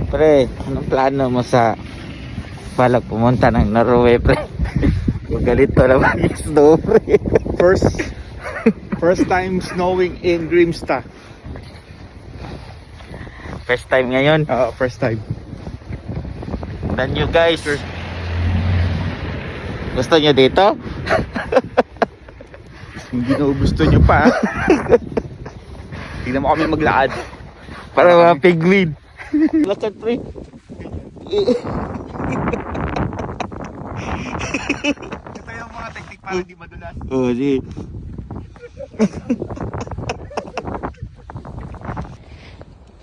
Pre, anong plano mo sa balak pumunta ng Norway, pre? Galito na mag-snow, pre. First time snowing in Grimstad. First time ngayon. First time. Dan you guys. Gusto nyo dito? Hindi na gusto nyo pa. Tingnan mo kami maglakad. Para mga pigwin. Lakad, pre. Ito yung mga teknik para di madulas. Oh, di.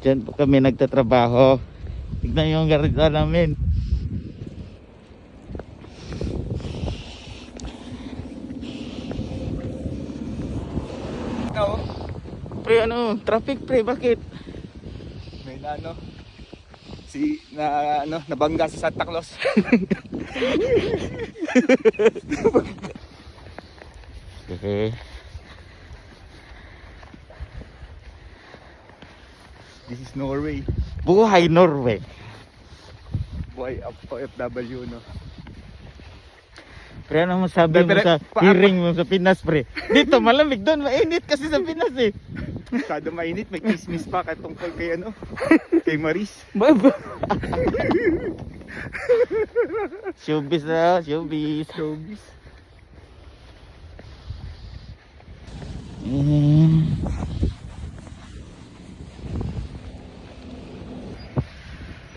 Diyan po kami nagtatrabaho. Tignan yung garita namin. Ikaw, Pre, ano? Traffic, pre. Bakit? may nabangga sa Santa Claus. Okay. This is Norway. Buhay Norway. Boy, OFW, no? Pre, ano masabi mo Pre, sa hearing mo sa Pinas, pre? Dito malamig, doon mainit kasi sa Pinas eh. Masyado mainit, may kismis pa tungkol kay kay Maris. Showbiz na, showbiz. Showbiz.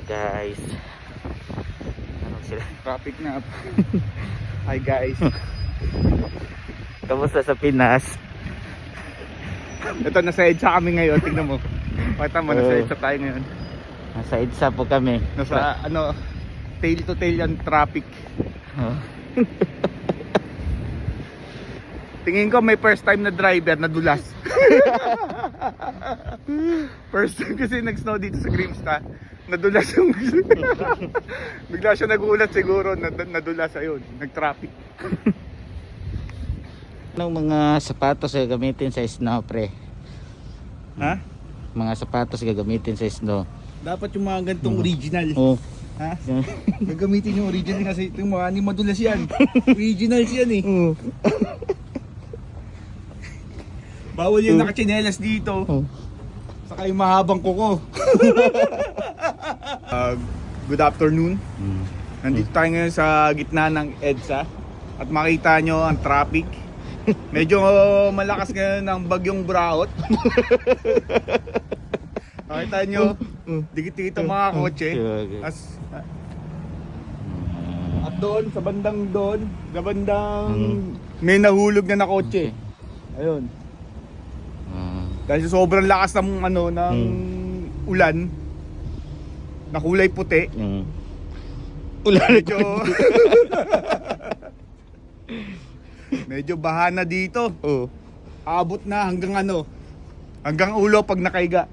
Guys. Ano sila? Traffic na. Hi guys. Kamusta sa Pinas? Ito, nasa EDSA kami ngayon. Tingnan mo. Pakita mo, nasa Oh. EDSA tayo ngayon. Nasa EDSA po kami. Nasa tail to tail yung traffic. Oh. Tingin ko may first time na driver na dulas. First time kasi nag-snow dito sa Grimstad. Nadulas yung bigla siya nagulat siguro, nadulas ayun, nag-traffic. Anong mga sapatos gagamitin sa snow, pre? Ha? Mga sapatos gagamitin sa snow. Dapat yung mga ganitong original. Oh. Ha? Gagamitin yung original kasi itong mga ni madulas yan. Originals yan eh. Oh. Bawal yung nakachinelas dito. Oh. Saka yung mahabang kuko. Good afternoon. Nandito tayo ngayon sa gitna ng EDSA. At makita nyo ang traffic. Medyo malakas ngayon ang bagyong Braot. Makita nyo, dikit-dikit ang mga kotse. At doon, sa bandang may nahulog na kotse. Ayun. Dahil sa sobrang lakas ng ulan na kulay puti. Ulan Medyo baha na dito. Oh. Abot na hanggang hanggang ulo pag nakaiga.